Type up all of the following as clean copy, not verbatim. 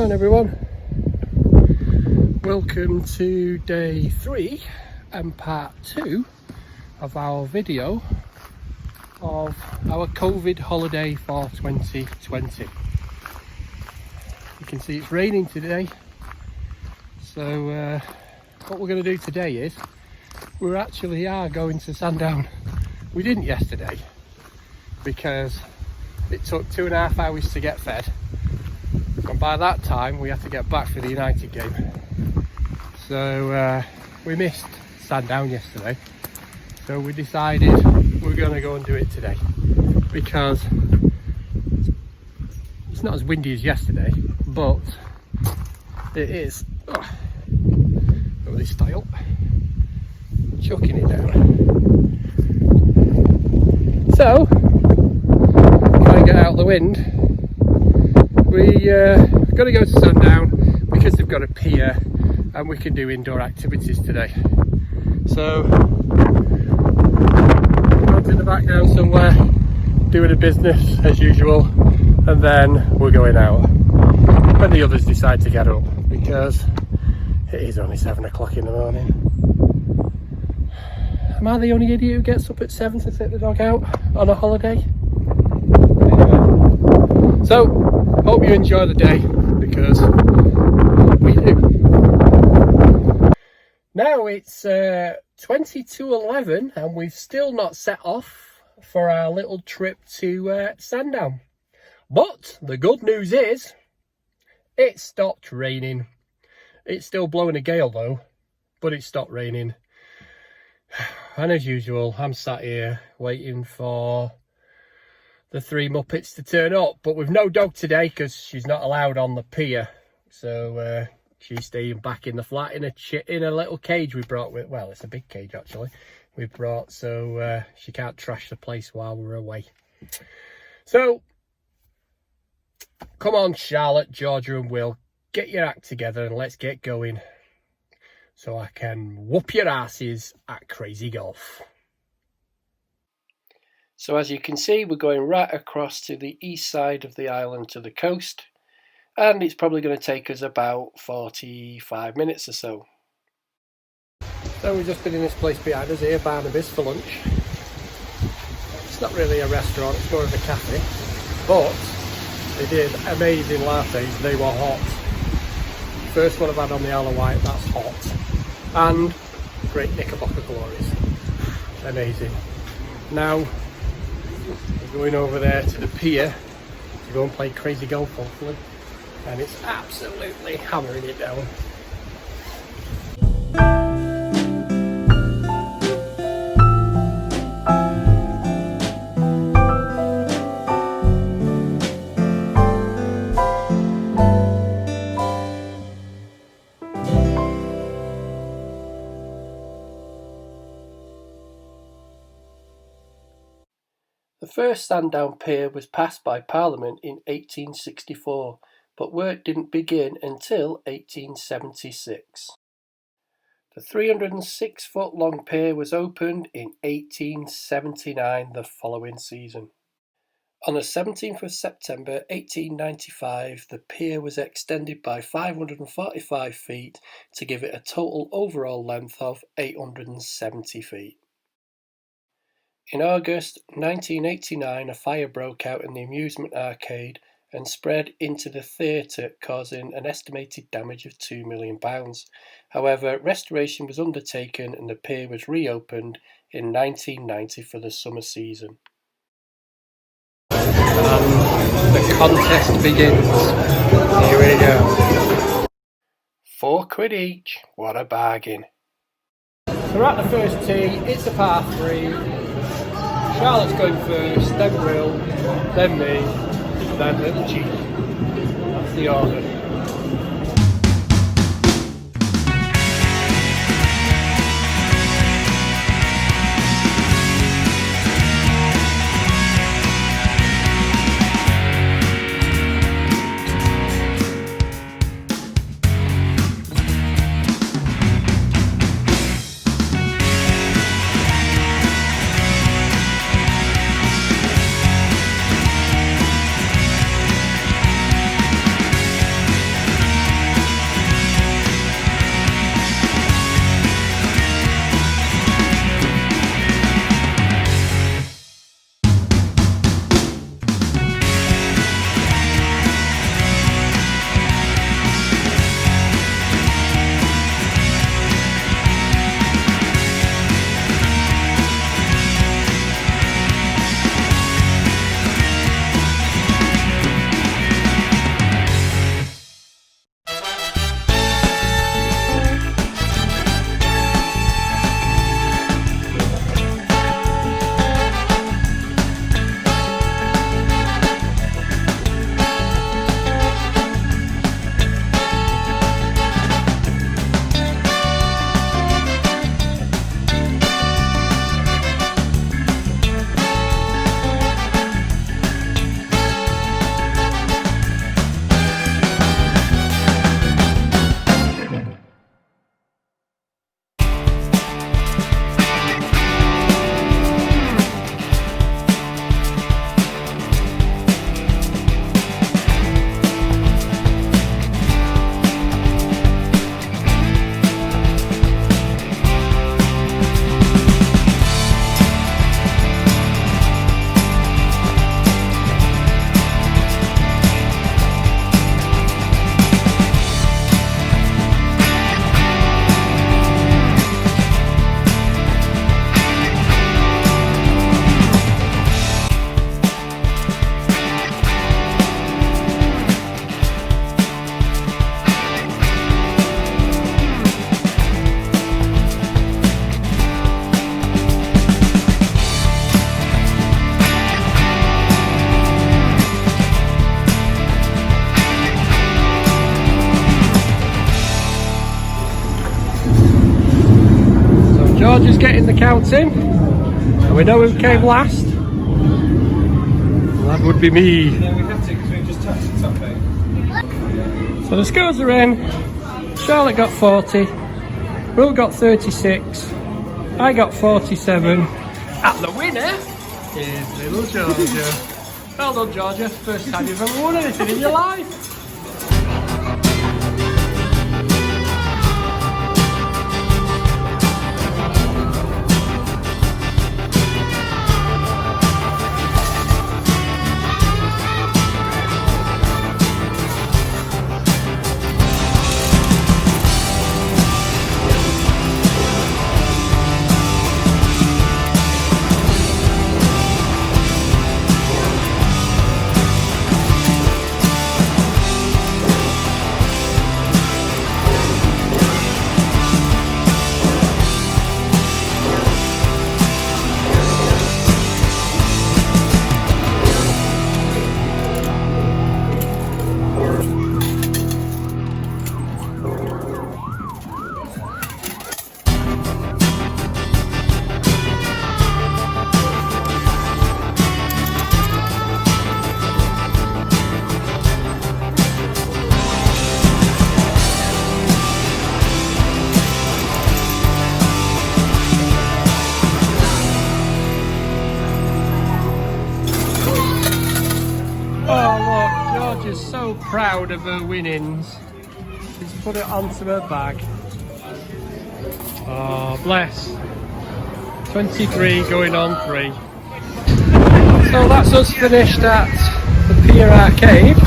Morning everyone, welcome to day 3 and part 2 of our video of our COVID holiday for 2020. You can see it's raining today, so what we're going to do today is we actually are going to Sandown. We didn't yesterday because it took 2.5 hours to get fed, and by that time we had to get back for the United game, so we missed Sandown yesterday. So we decided we're going to go and do it today because it's not as windy as yesterday, but it is lovely style, chucking it down. So try and get out the wind. We're going to go to Sandown because they've got a pier and we can do indoor activities today. So I'm in the background somewhere doing a business as usual, and then we're going out when the others decide to get up, because it is only 7 o'clock in the morning. Am I the only idiot who gets up at 7 to take the dog out on a holiday? Anyway, so hope you enjoy the day, because we do. Now it's 20 to 11 and we've still not set off for our little trip to Sandown. But the good news is it stopped raining. It's still blowing a gale though, but it stopped raining. And as usual, I'm sat here waiting for the 3 Muppets to turn up, but with no dog today because she's not allowed on the pier. So she's staying back in the flat in a little cage we brought with. Well, it's a big cage actually we brought, so she can't trash the place while we're away. So come on, Charlotte, Georgia and Will, get your act together and let's get going, so I can whoop your asses at Crazy Golf. So as you can see, we're going right across to the east side of the island to the coast, and it's probably going to take us about 45 minutes or so. So we've just been in this place behind us here, Barnaby's, for lunch. It's not really a restaurant, it's more of a cafe, but they did amazing lattes. They were hot. First one I've had on the Isle of Wight, that's hot. And great Knickerbocker glories. Amazing. Now we're going over there to the pier to go and play Crazy Golf, hopefully. And it's absolutely hammering it down. The first Sandown pier was passed by Parliament in 1864, but work didn't begin until 1876. The 306-foot long pier was opened in 1879, the following season. On the 17th of September 1895, the pier was extended by 545 feet to give it a total overall length of 870 feet. In August 1989, a fire broke out in the amusement arcade and spread into the theatre, causing an estimated damage of £2 million. However, restoration was undertaken and the pier was reopened in 1990 for the summer season. And the contest begins. Here we go. £4 each. What a bargain. So we're at the first tee. It's a par 3. Charlotte's going first, then Will, then me, then Little G. That's the order. just getting the count in, and we know who came last. That would be me. Yeah, we have to because we just touched it something. So the scores are in. Charlotte got 40, Will got 36, I got 47, and the winner is little Georgia. Well done, Georgia. First time you've ever won anything in your life. Georgia's so proud of her winnings. She's put it onto her bag. Oh, bless. 23 going on 3. So that's us finished at the Pier Arcade.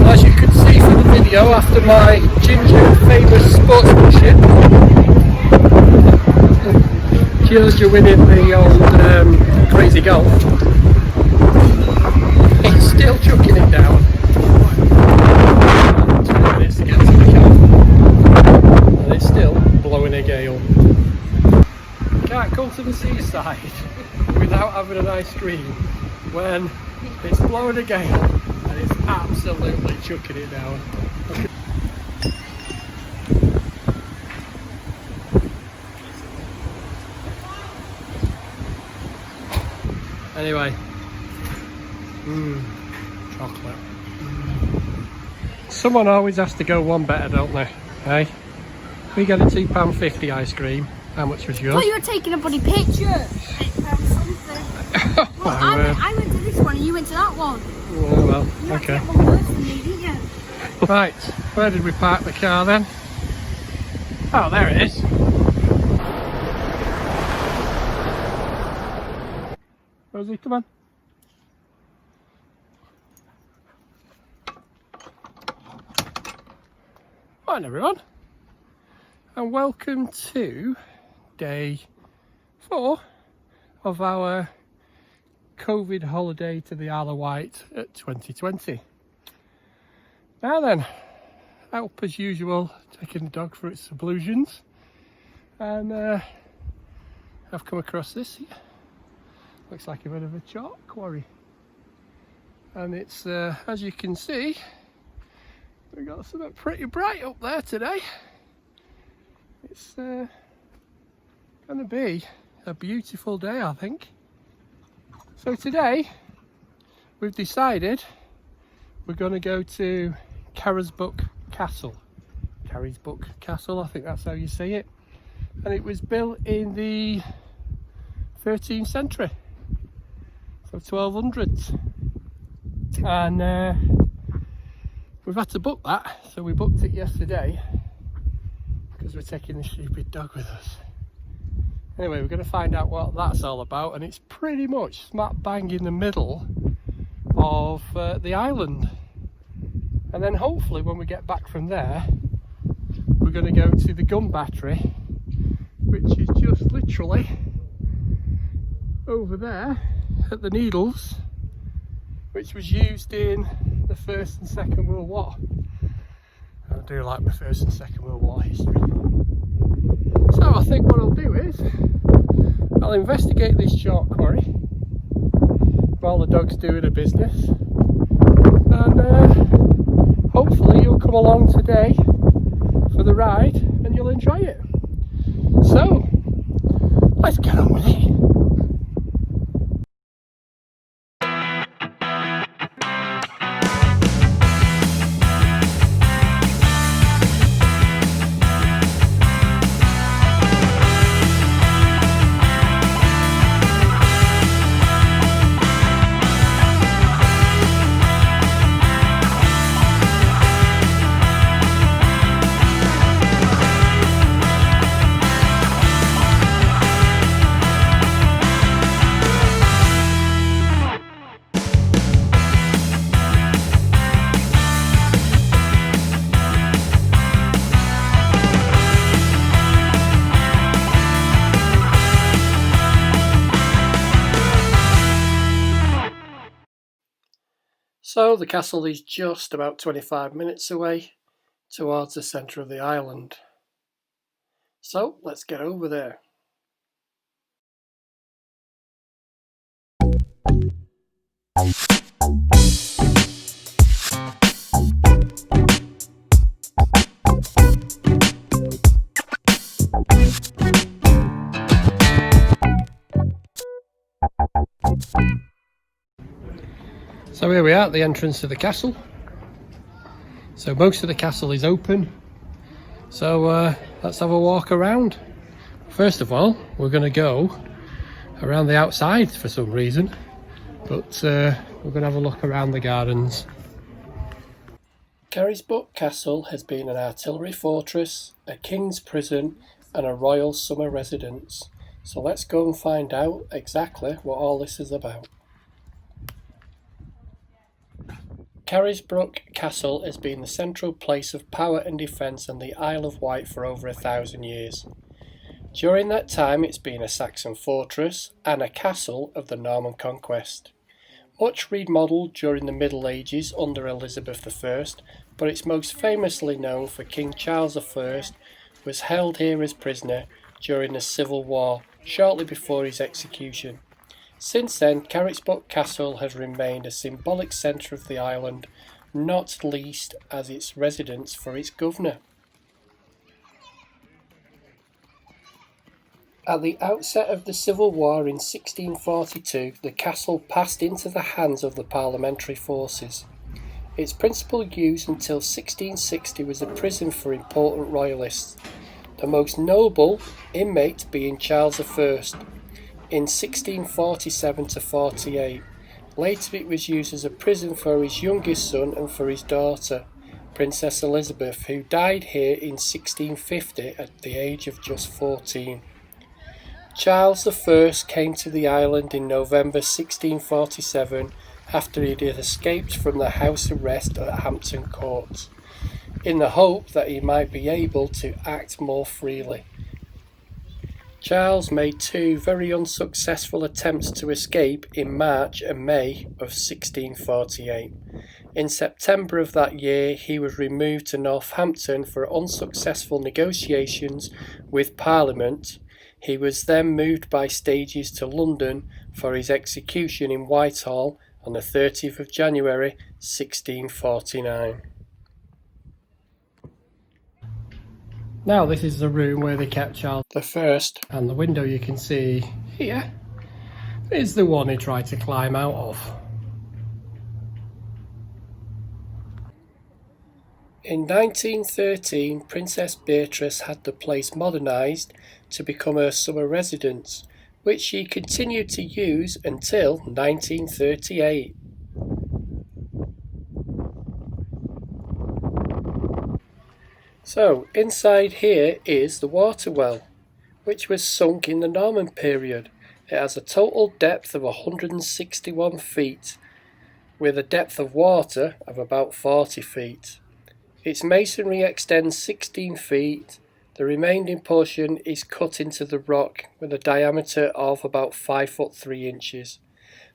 As you can see from the video, after my ginger famous sportsmanship, Georgia winning the old crazy golf. It's still chucking it down. 2 minutes to get to the camp, and it's still blowing a gale. Can't come to the seaside without having an ice cream when it's blowing a gale and it's absolutely chucking it down. Anyway, chocolate. Someone always has to go one better, don't they? Hey, we got a £2.50 ice cream. How much was yours? Well, you were taking a bloody picture. I went to this one and you went to that one. Oh, well, You okay. had to get one worse than me, didn't you? Right, where did we park the car then? Oh, there it is. Rosie, come on. Morning everyone, and welcome to day 4 of our COVID holiday to the Isle of Wight at 2020. Now then, help as usual, taking the dog for its ablutions, and I've come across this here. Looks like a bit of a chalk quarry, and it's as you can see, we've got something pretty bright up there today. It's going to be a beautiful day, I think. So today we've decided we're going to go to Carisbrooke Castle. Carisbrooke Castle, I think that's how you say it. And it was built in the 13th century, so 1200s. And we've had to book that, so we booked it yesterday because we're taking this stupid dog with us. Anyway, we're going to find out what that's all about, and it's pretty much smack bang in the middle of the island. And then hopefully when we get back from there, we're going to go to the gun battery, which is just literally over there at the Needles, which was used in the First and Second World War. I do like my First and Second World War history. So I think what I'll do is I'll investigate this chalk quarry while the dog's doing her business, and hopefully you'll come along today for the ride and you'll enjoy it. So Let's get on with it. So the castle is just about 25 minutes away towards the centre of the island. So let's get over there. So here we are at the entrance to the castle. So most of the castle is open. So let's have a walk around. First of all, we're going to go around the outside for some reason. But we're going to have a look around the gardens. Carisbrooke Castle has been an artillery fortress, a king's prison and a royal summer residence. So let's go and find out exactly what all this is about. Carisbrooke Castle has been the central place of power and defence on the Isle of Wight for over 1,000 years. During that time it's been a Saxon fortress and a castle of the Norman conquest. Much remodelled during the Middle Ages under Elizabeth I, but it's most famously known for King Charles I was held here as prisoner during the Civil War shortly before his execution. Since then, Carisbrooke Castle has remained a symbolic centre of the island, not least as its residence for its governor. At the outset of the Civil War in 1642, the castle passed into the hands of the parliamentary forces. Its principal use until 1660 was a prison for important royalists, the most noble inmate being Charles I. In 1647 to 48. Later it was used as a prison for his youngest son and for his daughter, Princess Elizabeth, who died here in 1650 at the age of just 14. Charles I came to the island in November 1647 after he had escaped from the house arrest at Hampton Court, in the hope that he might be able to act more freely. Charles made two very unsuccessful attempts to escape in March and May of 1648. In September of that year, he was removed to Northampton for unsuccessful negotiations with Parliament. He was then moved by stages to London for his execution in Whitehall on the 30th of January 1649. Now this is the room where they kept Charles I, and the window you can see here is the one he tried to climb out of. In 1913, Princess Beatrice had the place modernised to become her summer residence, which she continued to use until 1938. So, inside here is the water well, which was sunk in the Norman period. It has a total depth of 161 feet, with a depth of water of about 40 feet. Its masonry extends 16 feet. The remaining portion is cut into the rock with a diameter of about 5 foot 3 inches.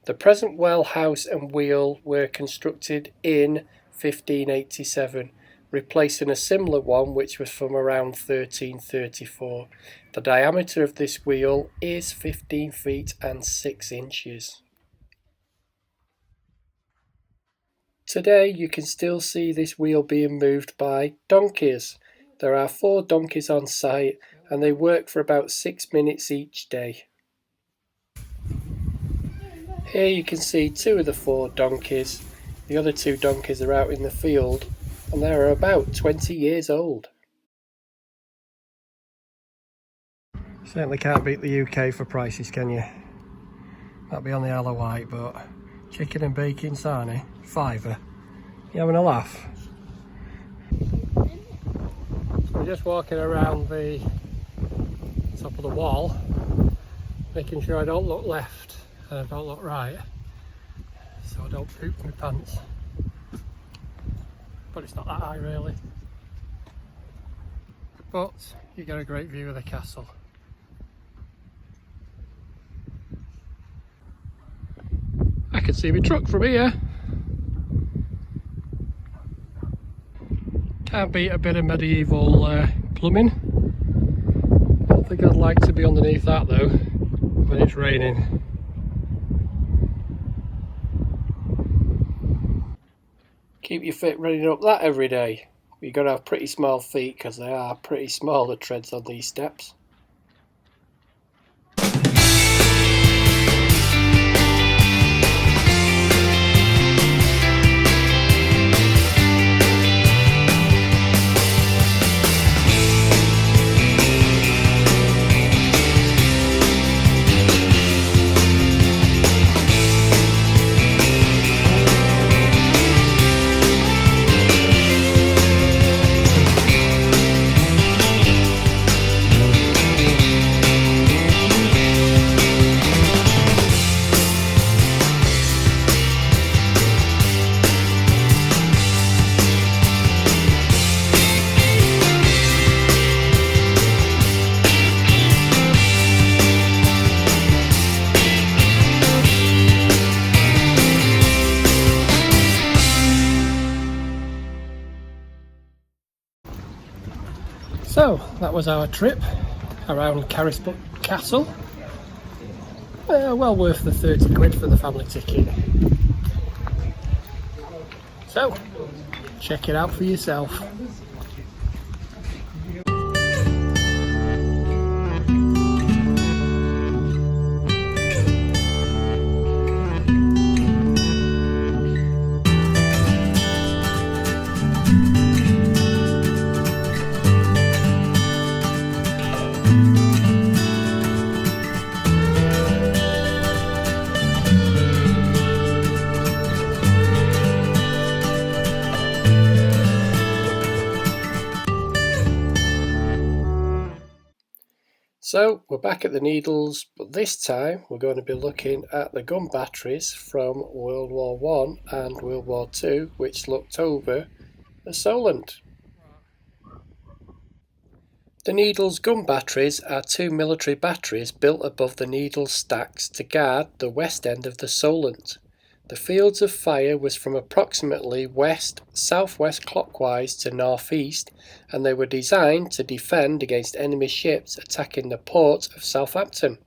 The present well house and wheel were constructed in 1587. Replacing a similar one which was from around 1334. The diameter of this wheel is 15 feet and 6 inches. Today you can still see this wheel being moved by donkeys. There are 4 donkeys on site and they work for about 6 minutes each day. Here you can see 2 of the 4 donkeys. The other 2 donkeys are out in the field, and they are about 20 years old. Certainly can't beat the UK for prices, can you? Might be on the Isle of Wight, but chicken and bacon sarnie, £5. You having a laugh? We're just walking around the top of the wall, making sure I don't look left and I don't look right, so I don't poop my pants. But it's not that high really. But you get a great view of the castle. I can see my truck from here. Can't beat a bit of medieval plumbing. I don't think I'd like to be underneath that though when it's raining. Keep your feet running up that every day. You've got to have pretty small feet because they are pretty small, the treads on these steps. So that was our trip around Carisbrooke Castle. Well worth the 30 quid for the family ticket. So check it out for yourself. So we're back at the Needles, but this time we're going to be looking at the gun batteries from World War One and World War Two, which looked over the Solent. The Needles gun batteries are 2 military batteries built above the Needles stacks to guard the west end of the Solent. The fields of fire was from approximately west-southwest clockwise to northeast, and they were designed to defend against enemy ships attacking the port of Southampton.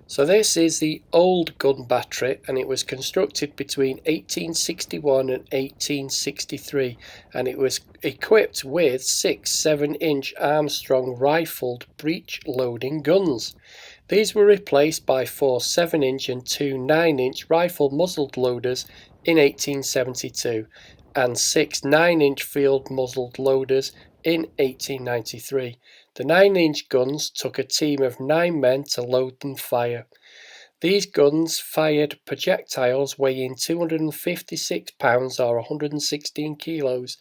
So this is the old gun battery, and it was constructed between 1861 and 1863, and it was equipped with 6 7-inch Armstrong rifled breech loading guns. These were replaced by 4 7-inch and 2 9-inch rifle muzzled loaders in 1872 and 6 9-inch field muzzled loaders in 1893. The 9-inch guns took a team of 9 men to load and fire. These guns fired projectiles weighing 256 pounds or 116 kilos.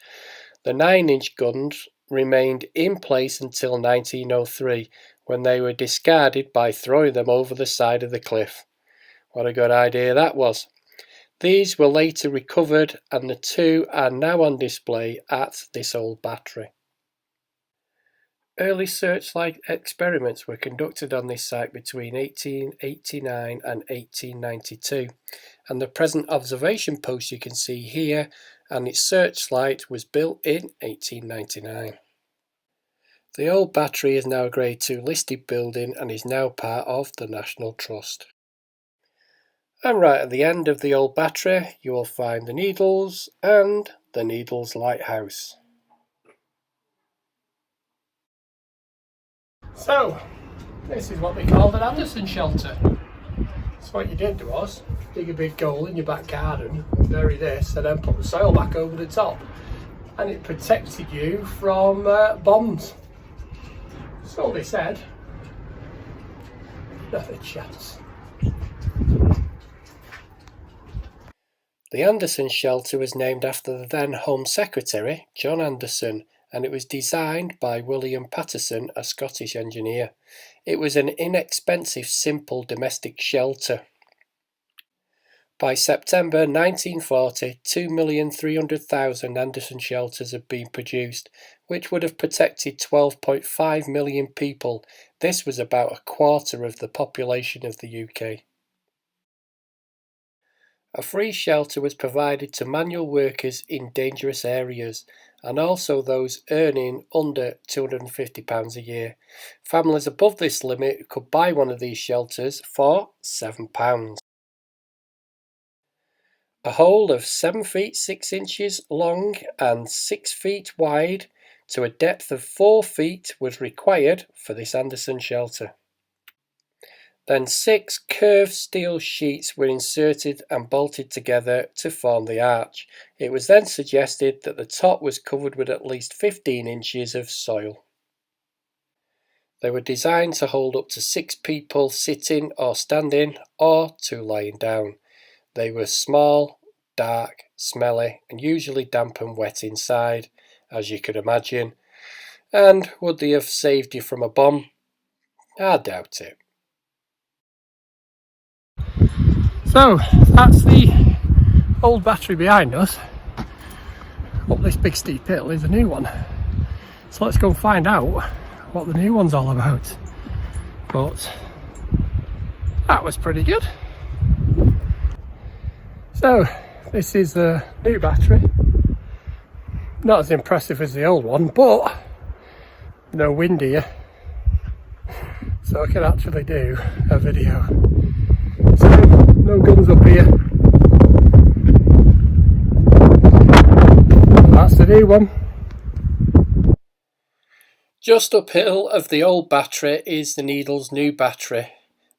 The 9-inch guns remained in place until 1903, when they were discarded by throwing them over the side of the cliff. What a good idea that was. These were later recovered, and the 2 are now on display at this old battery. Early searchlight experiments were conducted on this site between 1889 and 1892, and the present observation post you can see here and its searchlight was built in 1899. The old battery is now a Grade 2 listed building and is now part of the National Trust. And right at the end of the old battery you will find the Needles and the Needles Lighthouse. So, this is what they called an Anderson shelter. So what you did was dig a big hole in your back garden and bury this, and then put the soil back over the top, and it protected you from bombs. So they said. Not a chance. The Anderson shelter was named after the then Home Secretary, John Anderson, and it was designed by William Patterson, a Scottish engineer. It was an inexpensive, simple domestic shelter. By September 1940, 2,300,000 Anderson shelters had been produced, which would have protected 12.5 million people. This was about a quarter of the population of the UK. A free shelter was provided to manual workers in dangerous areas, and also those earning under £250 a year. Families above this limit could buy one of these shelters for £7. A hole of 7 feet 6 inches long and 6 feet wide to a depth of 4 feet was required for this Anderson shelter. Then 6 curved steel sheets were inserted and bolted together to form the arch. It was then suggested that the top was covered with at least 15 inches of soil. They were designed to hold up to 6 people sitting or standing, or 2 lying down. They were small, dark, smelly, and usually damp and wet inside, as you could imagine. And would they have saved you from a bomb? I doubt it. So that's the old battery behind us. Up this big steep hill is a new one. So let's go and find out what the new one's all about. But that was pretty good. So this is the new battery. Not as impressive as the old one, but no wind here. So I can actually do a video. So no guns up here. That's the new one. Just uphill of the old battery is the Needles new battery.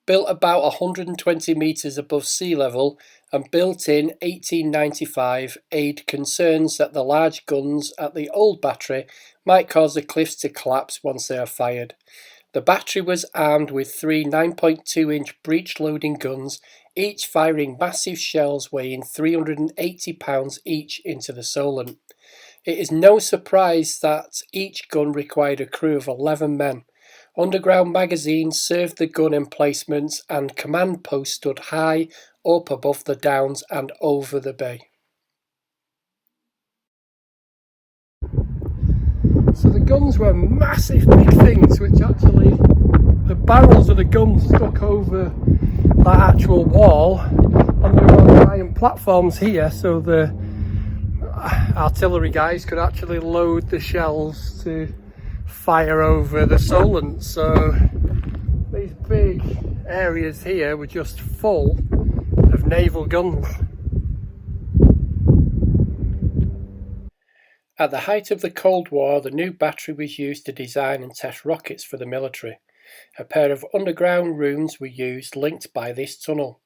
Built about 120 metres above sea level and built in 1895, aid concerns that the large guns at the old battery might cause the cliffs to collapse once they are fired. The battery was armed with 3 9.2-inch breech-loading guns, each firing massive shells weighing 380 pounds each into the Solent. It is no surprise that each gun required a crew of 11 men. Underground magazines served the gun emplacements, and command posts stood high up above the downs and over the bay. So the guns were massive big things, which actually the barrels of the guns stuck over that actual wall, and there were giant platforms here so the artillery guys could actually load the shells to fire over the Solent. So these big areas here were just full of naval guns. At the height of the Cold War, the new battery was used to design and test rockets for the military. A pair of underground rooms were used linked by this tunnel.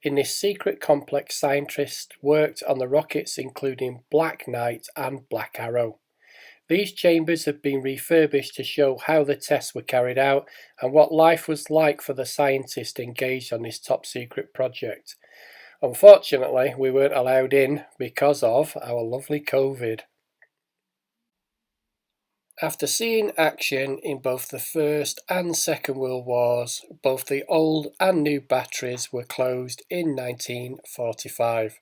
In this secret complex, scientists worked on the rockets including Black Knight and Black Arrow. These chambers have been refurbished to show how the tests were carried out and what life was like for the scientists engaged on this top secret project. Unfortunately, we weren't allowed in because of our lovely COVID. After seeing action in both the First and Second World Wars, both the old and new batteries were closed in 1945,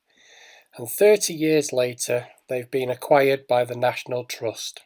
and 30 years later they've been acquired by the National Trust.